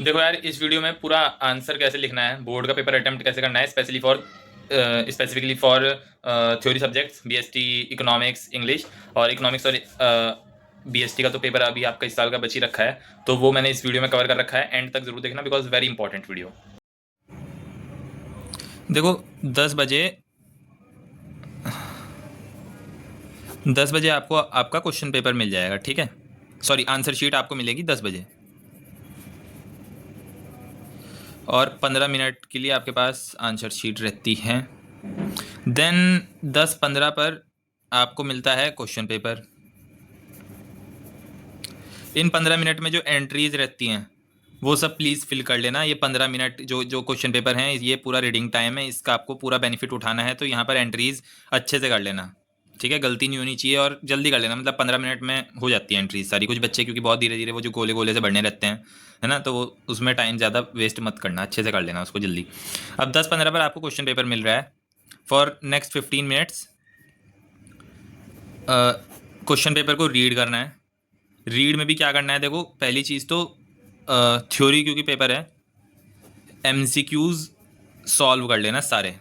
देखो यार, इस वीडियो में पूरा आंसर कैसे लिखना है, बोर्ड का पेपर अटेम्प्ट कैसे करना है, specifically for theory subjects BST, economics, English. और इकोनॉमिक्स और बीएसटी का तो पेपर अभी आपका इस साल का बच ही रखा है, तो वो मैंने इस वीडियो में कवर कर रखा है। एंड तक जरूर देखना बिकॉज वेरी इंपॉर्टेंट वीडियो। देखो 10 बजे 10 बजे आपको आपका क्वेश्चन पेपर मिल जाएगा, ठीक है। सॉरी, आंसर शीट आपको मिलेगी 10 बजे। और 15 मिनट के लिए आपके पास आंसर शीट रहती है। देन 10:15 पर आपको मिलता है क्वेश्चन पेपर। इन 15 मिनट में जो एंट्रीज रहती हैं वो सब प्लीज़ फिल कर लेना। ये 15 मिनट जो जो क्वेश्चन पेपर हैं, ये पूरा रीडिंग टाइम है, इसका आपको पूरा बेनिफिट उठाना है, तो यहाँ पर एंट्रीज अच्छे से कर लेना, ठीक है। गलती नहीं होनी चाहिए और जल्दी कर लेना, मतलब 15 मिनट में हो जाती है एंट्रीज सारी। कुछ बच्चे क्योंकि बहुत धीरे धीरे वो जो गोले गोले से बढ़ने रहते हैं, है ना, तो वो उसमें टाइम ज़्यादा वेस्ट मत करना, अच्छे से कर लेना उसको जल्दी। अब 10:15 पर आपको क्वेश्चन पेपर मिल रहा है। For next 15 minutes question paper को रीड करना है। रीड में भी क्या करना है, देखो पहली चीज़ तो थ्योरी क्योंकि पेपर है, एमसीक्यूज सॉल्व कर लेना सारे।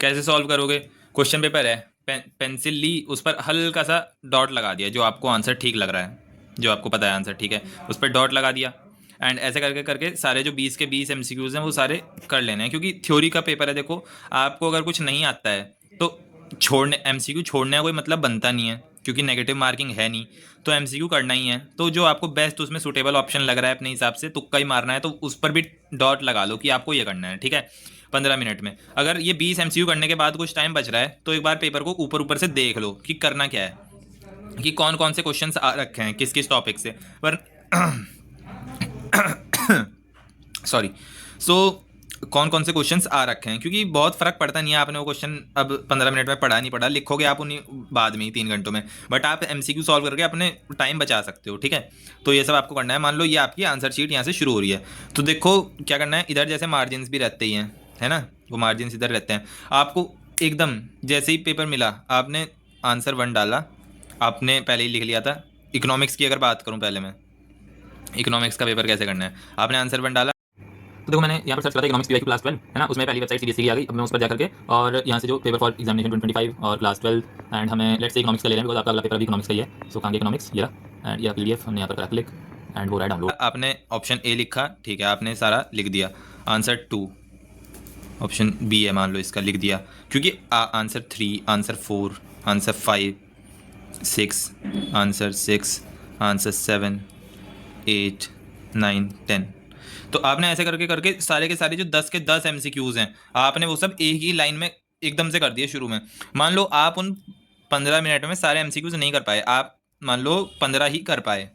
कैसे सॉल्व करोगे, क्वेश्चन पेपर है, पेंसिल ली, उस पर हल्का सा डॉट लगा दिया जो आपको आंसर ठीक लग रहा है, जो आपको पता है आंसर ठीक है, उस पर डॉट लगा दिया। एंड ऐसे करके करके सारे जो 20 के 20 एमसीक्यूज हैं वो सारे कर लेने हैं, क्योंकि थ्योरी का पेपर है। देखो आपको अगर कुछ नहीं आता है तो छोड़ने, एमसीक्यू छोड़ने का कोई मतलब बनता नहीं है, क्योंकि नेगेटिव मार्किंग है नहीं, तो एमसीक्यू करना ही है। तो जो आपको बेस्ट उसमें सूटेबल ऑप्शन लग रहा है अपने हिसाब से, तुक्का ही मारना है, तो उस पर भी डॉट लगा लो कि आपको ये करना है, ठीक है। 15 मिनट में अगर ये 20 एमसीक्यू करने के बाद कुछ टाइम बच रहा है तो एक बार पेपर को ऊपर ऊपर से देख लो कि करना क्या है, कि कौन कौन से क्वेश्चन आ रखे हैं किस किस टॉपिक से। पर सॉरी, सो कौन कौन से क्वेश्चंस आ रखे हैं, क्योंकि बहुत फर्क पड़ता नहीं है। आपने वो क्वेश्चन अब 15 मिनट में पढ़ा नहीं पढ़ा, लिखोगे आप उन्हीं बाद में ही 3 घंटों में, बट आप एमसीक्यू सॉल्व करके अपने टाइम बचा सकते हो, ठीक है। तो ये सब आपको करना है। मान लो ये आपकी आंसर शीट यहाँ से शुरू हो रही है, तो देखो क्या करना है, इधर जैसे मार्जिन भी रहते ही हैं, है ना, वो मार्जिन इधर रहते हैं। आपको एकदम जैसे ही पेपर मिला, आपने आंसर 1 डाला, आपने पहले ही लिख लिया था। इकोनॉमिक्स की अगर बात करूँ, पहले मैं इकोनॉमिक्स का पेपर कैसे करना है, आपने आंसर 1 डाला, तो देखो मैंने यहाँ पर सर्च करा था इकोनॉमिक्स पीवाईक्यू क्लास 12, है ना, उसमें पहली वेबसाइट सीबीएसई की आ गई। अब मैं उस पर जाकर के और यहाँ से जो पेपर फॉर एग्जामिनेशन 2025 और क्लास 12 एंड हमें लेट्स से इकोनॉमिक्स का ले रहे हैं, बिकॉज आपका अगला पेपर भी इकोनॉमिक्स का ही है। सो कहाँ इकोनॉमिक्स, ये रहा, एंड ये पीडीएफ हमने यहाँ पर करा क्लिक एंड हो रहा है डाउनलोड। आपने ऑप्शन ए लिखा, ठीक है, आपने सारा लिख दिया। आंसर 2, ऑप्शन बी है मान लो, इसका लिख दिया, क्योंकि answer 3, answer 4, answer 5, 6, answer 6, answer 7, 8, 9, 10। तो आपने ऐसे करके करके सारे के सारे जो 10 के 10 एमसीक्यूज हैं, आपने वो सब एक ही लाइन में एकदम से कर दिए शुरू में। मान लो आप उन 15 मिनट में सारे एमसीक्यूज नहीं कर पाए, आप मान लो 15 ही कर पाए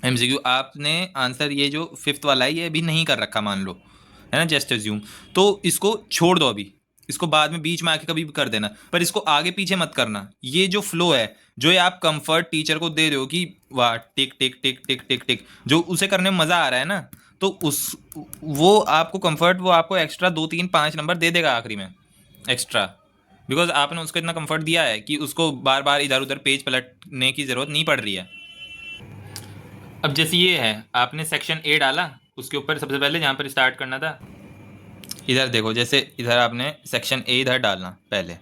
एमसीक्यू, आपने आंसर ये जो 5th वाला है ये भी नहीं कर रखा मान लो, है ना, जस्ट एज्यूम, तो इसको छोड़ दो अभी, इसको बाद में बीच में आके कभी भी कर देना, पर इसको आगे पीछे मत करना। ये जो फ्लो है, जो ये आप कंफर्ट टीचर को दे रहे हो कि वाह टिक टिक टिक टिक टिक टिक, जो उसे करने में मज़ा आ रहा है ना, तो उस वो आपको कंफर्ट, वो आपको एक्स्ट्रा 2 3 5 नंबर दे देगा आखिरी में एक्स्ट्रा, बिकॉज आपने उसको इतना कंफर्ट दिया है कि उसको बार बार इधर उधर पेज पलटने की ज़रूरत नहीं पड़ रही है। अब जैसे ये है, आपने सेक्शन ए डाला, उसके ऊपर सबसे पहले जहाँ पर स्टार्ट करना था, इधर देखो, जैसे इधर आपने सेक्शन ए इधर डालना पहले,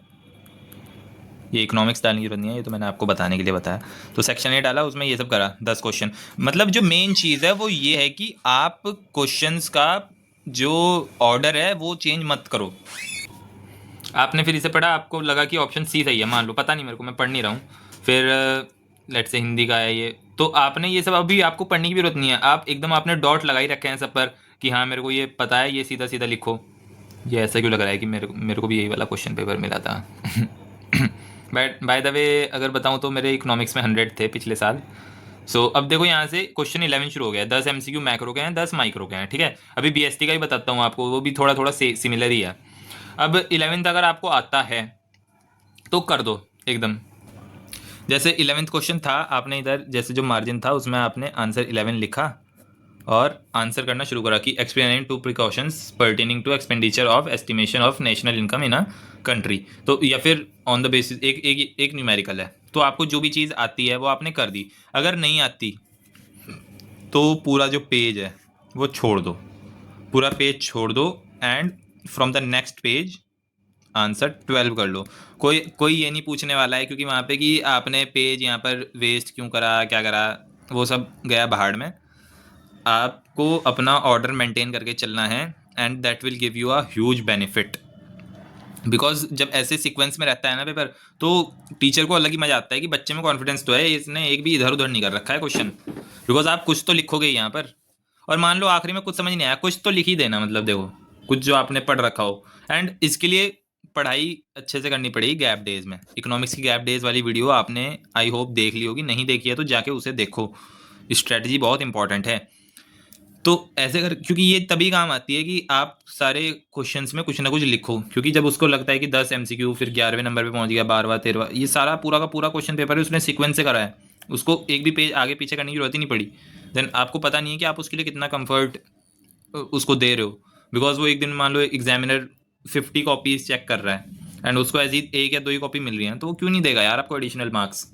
ये इकोनॉमिक्स डालने की जरूरत नहीं है, ये तो मैंने आपको बताने के लिए बताया। तो सेक्शन ए डाला, उसमें ये सब करा 10 क्वेश्चन। मतलब जो मेन चीज़ है वो ये है कि आप क्वेश्चंस का जो ऑर्डर है वो चेंज मत करो। आपने फिर इसे पढ़ा, आपको लगा कि ऑप्शन सी सही है, मान लो, पता नहीं मेरे को, मैं पढ़ नहीं रहा हूँ, फिर लेट से हिंदी का है ये, तो आपने ये सब अभी आपको पढ़ने की भी जरूरत नहीं है, आप एकदम आपने डॉट लगा ही रखे हैं सब पर कि हाँ मेरे को ये पता है, ये सीधा सीधा लिखो। ये ऐसा क्यों लग रहा है कि मेरे को भी यही वाला क्वेश्चन पेपर मिला था। बाय द वे अगर बताऊँ तो मेरे इकोनॉमिक्स में 100 थे पिछले साल। सो अब देखो यहाँ से क्वेश्चन 11 शुरू हो गया, 10 एमसीक्यू मैक्रो के हैं, 10 माइक्रो के हैं, ठीक है। अभी बीएसटी का ही बताता हूँ आपको, वो भी थोड़ा थोड़ा सिमिलर ही है। अब 11th अगर आपको आता है तो कर दो एकदम। जैसे 11th क्वेश्चन था, आपने इधर जैसे जो मार्जिन था उसमें आपने आंसर 11 लिखा और आंसर करना शुरू करा कि explaining 2 precautions pertaining to expenditure of estimation of national income in a country, तो या फिर ऑन द बेसिस एक एक एक न्यूमेरिकल है, तो आपको जो भी चीज़ आती है वो आपने कर दी। अगर नहीं आती तो पूरा जो पेज है वो छोड़ दो, पूरा पेज छोड़ दो and from the next page answer 12 कर लो। कोई ये नहीं पूछने वाला है क्योंकि वहाँ पे कि आपने पेज यहाँ पर वेस्ट क्यों करा, क्या करा, वो सब गया भाड़ में। आपको अपना ऑर्डर मेंटेन करके चलना है and that will give you a huge benefit. Because जब ऐसे सीक्वेंस में रहता है ना पेपर, तो टीचर को अलग ही मजा आता है कि बच्चे में कॉन्फिडेंस तो है, इसने एक भी इधर उधर नहीं कर रखा है क्वेश्चन। बिकॉज आप कुछ तो लिखोगे यहाँ पर, और मान लो आखिरी में कुछ समझ नहीं आया, कुछ तो लिख ही देना, मतलब देखो कुछ जो आपने पढ़ रखा हो। एंड इसके लिए पढ़ाई अच्छे से करनी पड़ेगी गैप डेज में। इकोनॉमिक्स की गैप डेज वाली वीडियो आपने आई होप देख ली होगी, नहीं देखी है तो जाके उसे देखो, स्ट्रेटजी बहुत इंपॉर्टेंट है। तो ऐसे कर, क्योंकि ये तभी काम आती है कि आप सारे क्वेश्चंस में कुछ ना कुछ लिखो, क्योंकि जब उसको लगता है कि 10 MCQ, फिर 11वें नंबर पे पहुंच गया, 12वां 13वां, ये सारा पूरा का पूरा क्वेश्चन पेपर है उसने सीक्वेंस से करा है, उसको एक भी पेज आगे पीछे करने की जरूरत ही नहीं पड़ी। देन आपको पता नहीं है कि आप उसके लिए कितना कंफर्ट उसको दे रहे हो। बिकॉज वो एक दिन मान लो एग्जामिनर 50 कॉपीज चेक कर रहा है एंड उसको ऐसी एक या दो ही कॉपी मिल रही है, तो वो क्यों नहीं देगा यार आपको एडिशनल मार्क्स।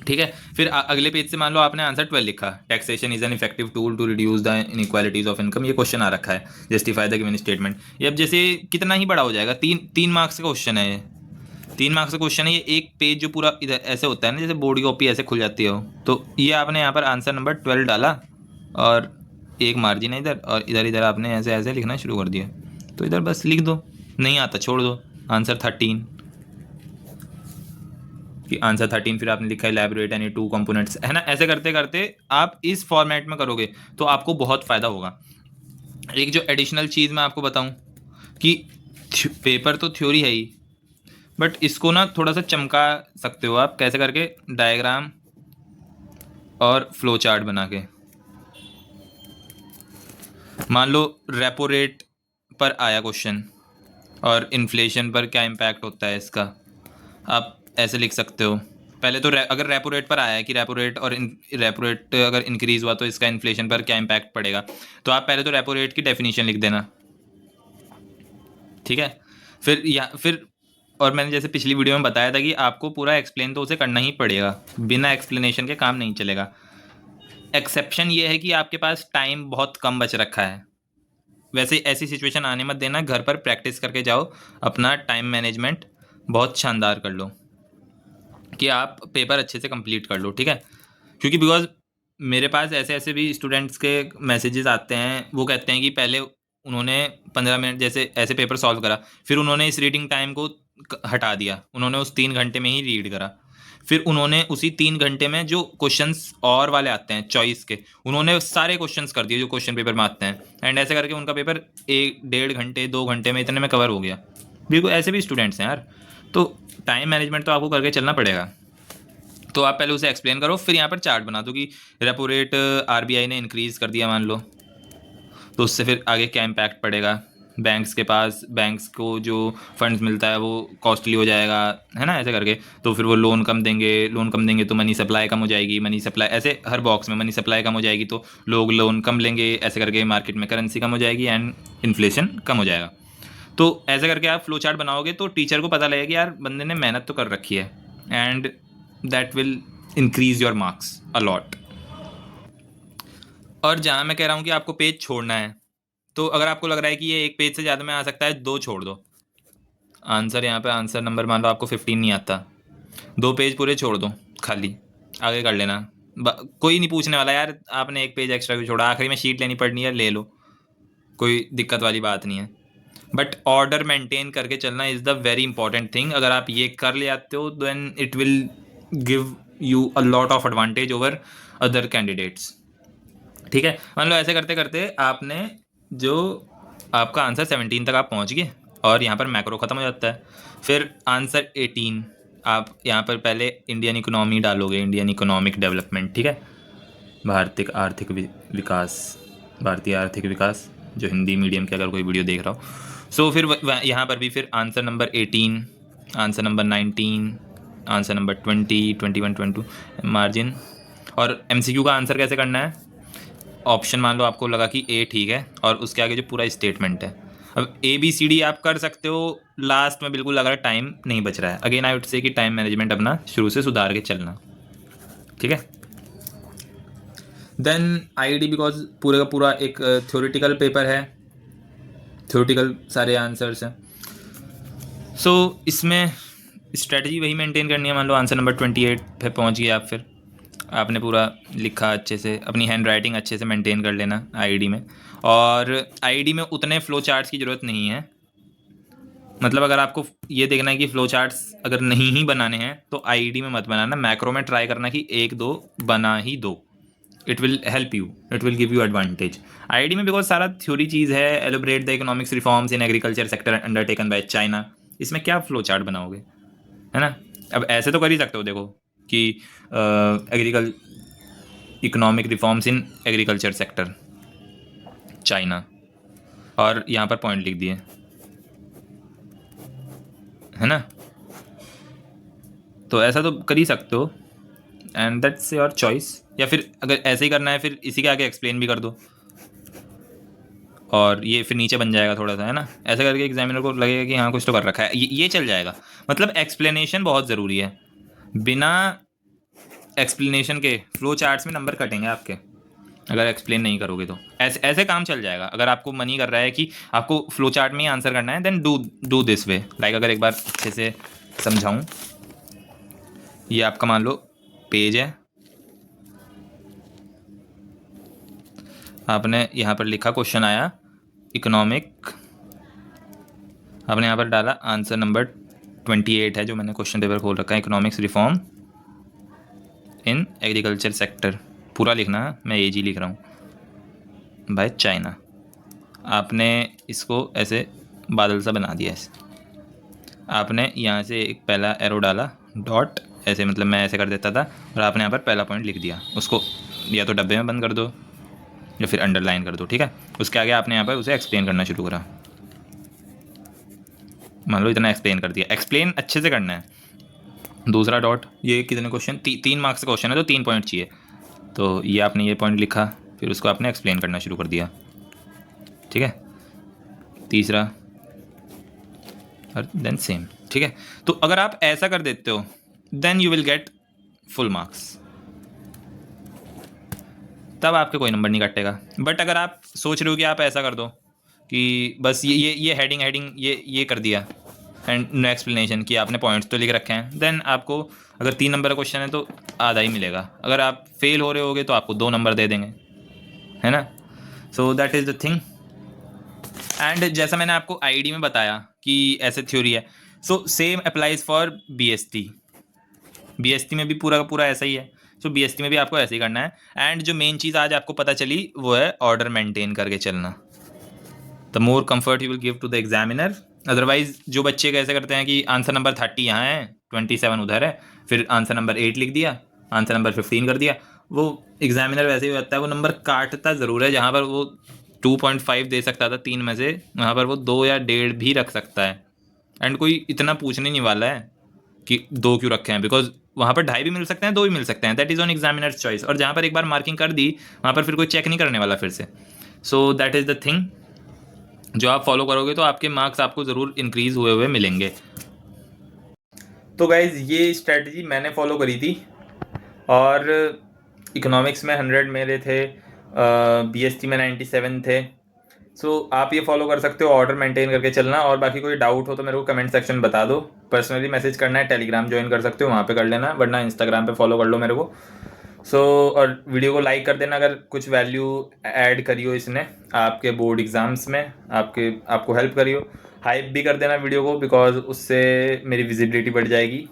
ठीक है, फिर अगले पेज से मान लो आपने आंसर 12 लिखा, taxation is an effective tool to reduce the inequalities of income, ये क्वेश्चन आ रखा है, जस्टिफाई द गिवन स्टेटमेंट। ये अब जैसे कितना ही बड़ा हो जाएगा, तीन मार्क्स का क्वेश्चन है ये, 3 मार्क्स का क्वेश्चन है ये। एक पेज जो पूरा इधर ऐसे होता है ना, जैसे बोर्ड की कॉपी ऐसे खुल जाती है, तो ये आपने यहाँ पर आंसर नंबर 12 डाला और एक मार्जिन है इधर, और इधर इधर आपने ऐसे ऐसे लिखना शुरू कर दिया, तो इधर बस लिख दो, नहीं आता छोड़ दो। आंसर 13 कि आंसर 13, फिर आपने लिखा है इलैबोरेट एनी 2 कंपोनेंट्स, है ना। ऐसे करते करते आप इस फॉर्मेट में करोगे तो आपको बहुत फ़ायदा होगा। एक जो एडिशनल चीज़ मैं आपको बताऊं कि पेपर तो थ्योरी है ही, बट इसको ना थोड़ा सा चमका सकते हो आप, कैसे करके, डायग्राम और फ्लो चार्ट बना के। मान लो रेपो रेट पर आया क्वेश्चन और इन्फ्लेशन पर क्या इम्पैक्ट होता है इसका, आप ऐसे लिख सकते हो। पहले तो अगर रेपो रेट पर आया है कि रेपो रेट और रेपो रेट अगर इंक्रीज़ हुआ तो इसका इन्फ्लेशन पर क्या इम्पैक्ट पड़ेगा, तो आप पहले तो रेपो रेट की डेफिनेशन लिख देना, ठीक है। फिर और मैंने जैसे पिछली वीडियो में बताया था कि आपको पूरा एक्सप्लेन तो उसे करना ही पड़ेगा, बिना एक्सप्लेनेशन के काम नहीं चलेगा। एक्सेप्शन ये है कि आपके पास टाइम बहुत कम बच रखा है, वैसे ऐसी सिचुएशन आने मत देना, घर पर प्रैक्टिस करके जाओ, अपना टाइम मैनेजमेंट बहुत शानदार कर लो कि आप पेपर अच्छे से कंप्लीट कर लो, ठीक है। क्योंकि बिकॉज मेरे पास ऐसे ऐसे भी स्टूडेंट्स के मैसेजेस आते हैं, वो कहते हैं कि पहले उन्होंने 15 मिनट जैसे ऐसे पेपर सॉल्व करा, फिर उन्होंने इस रीडिंग टाइम को हटा दिया, उन्होंने उस 3 घंटे में ही रीड करा, फिर उन्होंने उसी 3 घंटे में जो क्वेश्चंस और वाले आते हैं चॉइस के, उन्होंने सारे क्वेश्चंस कर दिए जो क्वेश्चन पेपर में आते हैं, एंड ऐसे करके उनका पेपर 1-1.5 घंटे 2 घंटे में इतने में कवर हो गया। बिल्कुल ऐसे भी स्टूडेंट्स हैं यार, तो टाइम मैनेजमेंट तो आपको करके चलना पड़ेगा। तो आप पहले उसे एक्सप्लेन करो, फिर यहाँ पर चार्ट बना दो कि रेपो रेट RBI ने इंक्रीज़ कर दिया मान लो, तो उससे फिर आगे क्या इम्पैक्ट पड़ेगा, बैंक्स के पास, बैंक्स को जो फंड्स मिलता है वो कॉस्टली हो जाएगा, है ना, ऐसे करके। तो फिर वो लोन कम देंगे तो मनी सप्लाई कम हो जाएगी, मनी सप्लाई ऐसे हर बॉक्स में मनी सप्लाई कम हो जाएगी तो लोग लोन कम लेंगे, ऐसे करके मार्केट में करेंसी कम हो जाएगी एंड इन्फ्लेशन कम हो जाएगा। तो ऐसे करके आप फ्लो चार्ट बनाओगे तो टीचर को पता लगेगा कि यार बंदे ने मेहनत तो कर रखी है, and that will increase your marks a lot. और जहाँ मैं कह रहा हूँ कि आपको पेज छोड़ना है, तो अगर आपको लग रहा है कि ये एक पेज से ज़्यादा में आ सकता है, 2 छोड़ दो। आंसर यहाँ पे आंसर नंबर मान लो आपको 15 नहीं आता, 2 पेज पूरे छोड़ दो खाली, आगे कर लेना। कोई नहीं पूछने वाला यार आपने एक पेज एक्स्ट्रा क्यों छोड़ा, आखिरी में शीट लेनी पड़नी है ले लो, कोई दिक्कत वाली बात नहीं है। बट ऑर्डर मेंटेन करके चलना is the very important thing. अगर आप ये कर ले आते हो then it will give you a lot of advantage over other candidates, ठीक है। मान लो ऐसे करते करते आपने जो आपका आंसर 17 तक आप पहुंच गए और यहाँ पर मैक्रो ख़त्म हो जाता है, फिर आंसर 18 आप यहाँ पर पहले इंडियन इकोनॉमी डालोगे, इंडियन इकोनॉमिक डेवलपमेंट, ठीक है, भारतीय आर्थिक विकास, भारतीय आर्थिक विकास, जो हिंदी मीडियम के अगर कोई वीडियो देख रहा हो। सो फिर यहाँ पर भी फिर answer number 18, answer number 19, answer number 20, 21, 22 margin. और MCQ का आंसर कैसे करना है, ऑप्शन मान लो आपको लगा कि A ठीक है और उसके आगे जो पूरा स्टेटमेंट है, अब ABCD आप कर सकते हो लास्ट में, बिल्कुल अगर टाइम नहीं बच रहा है। अगेन आई वुड से कि टाइम मैनेजमेंट अपना शुरू से सुधार के चलना, ठीक है। देन आईडी बिकॉज पूरे का पूरा एक थ्योरेटिकल पेपर है, थ्योरेटिकल सारे आंसर्स हैं। सो इसमें स्ट्रेटजी वही मेंटेन करनी है। मान लो आंसर नंबर 28 पे पहुंच गए आप, फिर आपने पूरा लिखा अच्छे से, अपनी हैंड राइटिंग अच्छे से मेंटेन कर लेना आईडी में। और आईडी में उतने फ्लो चार्ट्स की ज़रूरत नहीं है। मतलब अगर आपको ये देखना है कि फ्लो चार्ट्स अगर नहीं ही बनाने हैं तो आईडी में मत बनाना, मैक्रो में ट्राई करना कि 1-2 बना ही दो। It will help you, it will give you advantage ID में, बिकॉज सारा थ्योरी चीज़ है। Elaborate the economics reforms in agriculture sector undertaken by China. इसमें क्या फ्लो चार्ट बनाओगे, है ना। अब ऐसे तो कर ही सकते हो, देखो कि economic reforms in agriculture sector China, और यहाँ पर पॉइंट लिख दिए, है ना। तो ऐसा तो कर ही सकते हो, एंड दैट्स योर चॉइस। या फिर अगर ऐसे ही करना है फिर इसी के आगे एक्सप्लेन भी कर दो, और ये फिर नीचे बन जाएगा थोड़ा सा, है ना। ऐसा करके एग्जामिनर को लगेगा कि हाँ कुछ तो कर रखा है, ये चल जाएगा। मतलब एक्सप्लेनेशन बहुत ज़रूरी है, बिना एक्सप्लेनेशन के फ्लो चार्ट्स में नंबर कटेंगे आपके, अगर एक्सप्लेन नहीं करोगे तो। ऐसे काम चल जाएगा। अगर आपको मन ही कर रहा है कि आपको फ्लो चार्ट में ही आंसर करना है, then do this way. Like अगर एक बार अच्छे से समझाऊं, ये आपका मान लो पेज है, आपने यहाँ पर लिखा क्वेश्चन आया इकोनॉमिक, आपने यहाँ पर डाला आंसर नंबर 28 है जो मैंने क्वेश्चन पेपर खोल रखा है, economics reform in agriculture sector. पूरा लिखना है, मैं AG लिख रहा हूँ, बाय चाइना। आपने इसको ऐसे बादल सा बना दिया ऐसे, आपने यहाँ से एक पहला एरो डाला डॉट ऐसे, मतलब मैं ऐसे कर देता था, और आपने यहाँ पर पहला पॉइंट लिख दिया। उसको या तो डब्बे में बंद कर दो या फिर अंडरलाइन कर दो, ठीक है। उसके आगे आपने यहाँ पर उसे एक्सप्लेन करना शुरू करा। मान लो इतना एक्सप्लेन कर दिया, एक्सप्लेन अच्छे से करना है। दूसरा डॉट, ये कितने क्वेश्चन 3 मार्क्स का क्वेश्चन है तो 3 पॉइंट चाहिए, तो ये आपने ये पॉइंट लिखा, फिर उसको आपने एक्सप्लेन करना शुरू कर दिया, ठीक है। तीसरा और देन सेम, ठीक है। तो अगर आप ऐसा कर देते हो then you will get full marks, तब आपके कोई नंबर नहीं कटेगा। बट अगर आप सोच रहे हो कि आप ऐसा कर दो कि बस ये हेडिंग ये कर दिया एंड नो एक्सप्लेनेशन, कि आपने पॉइंट्स तो लिख रखे हैं, देन आपको अगर 3 नंबर का क्वेश्चन है तो आधा ही मिलेगा। अगर आप फेल हो रहे होगे तो आपको 2 नंबर दे देंगे, है ना। So that is the thing. And जैसा मैंने आपको आईडी में बताया कि ऐसे थ्योरी है, so same applies for BST में भी पूरा का पूरा ऐसा ही है। सो बीएसटी में भी आपको ऐसे ही करना है। एंड जो मेन चीज़ आज आपको पता चली वो है ऑर्डर मेंटेन करके चलना। The more comfort you will give to the examiner. Otherwise जो बच्चे कैसे करते हैं कि आंसर नंबर 30 यहाँ है, 27 उधर है, फिर आंसर नंबर 8 लिख दिया, आंसर नंबर 15 कर दिया। वो एग्जामिनर वैसे ही होता है, वो नंबर काटता ज़रूर है। जहाँ पर वो 2.5 दे सकता था 3 में से, वहाँ पर वो 2 या 1.5 भी रख सकता है। एंड कोई इतना पूछने नहीं वाला है कि 2 क्यों रखे हैं, बिकॉज वहाँ पर 2.5 भी मिल सकते हैं, 2 भी मिल सकते हैं। That is on examiners choice. और जहाँ पर एक बार मार्किंग कर दी वहाँ पर फिर कोई चेक नहीं करने वाला फिर से। So that is the thing, जो आप फॉलो करोगे तो आपके मार्क्स आपको ज़रूर इंक्रीज़ हुए हुए मिलेंगे। तो गाइज़ ये स्ट्रेटजी मैंने फॉलो करी थी, और इकोनॉमिक्स में 100 मेरे थे, बीएसटी में 97 थे। सो आप ये फॉलो कर सकते हो, ऑर्डर मेंटेन करके चलना। और बाकी कोई डाउट हो तो मेरे को कमेंट सेक्शन बता दो, पर्सनली मैसेज करना है, टेलीग्राम ज्वाइन कर सकते हो, वहाँ पे कर लेना, वरना इंस्टाग्राम पे फॉलो कर लो मेरे को। और वीडियो को लाइक कर देना अगर कुछ वैल्यू ऐड करी हो इसने आपके बोर्ड एग्ज़ाम्स में, आपको हेल्प करी हो। हाइप भी कर देना वीडियो को, बिकॉज उससे मेरी विजिबिलिटी बढ़ जाएगी।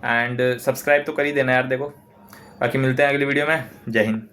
एंड सब्सक्राइब तो कर ही देना यार। देखो, बाकी मिलते हैं अगली वीडियो में। जय हिंद।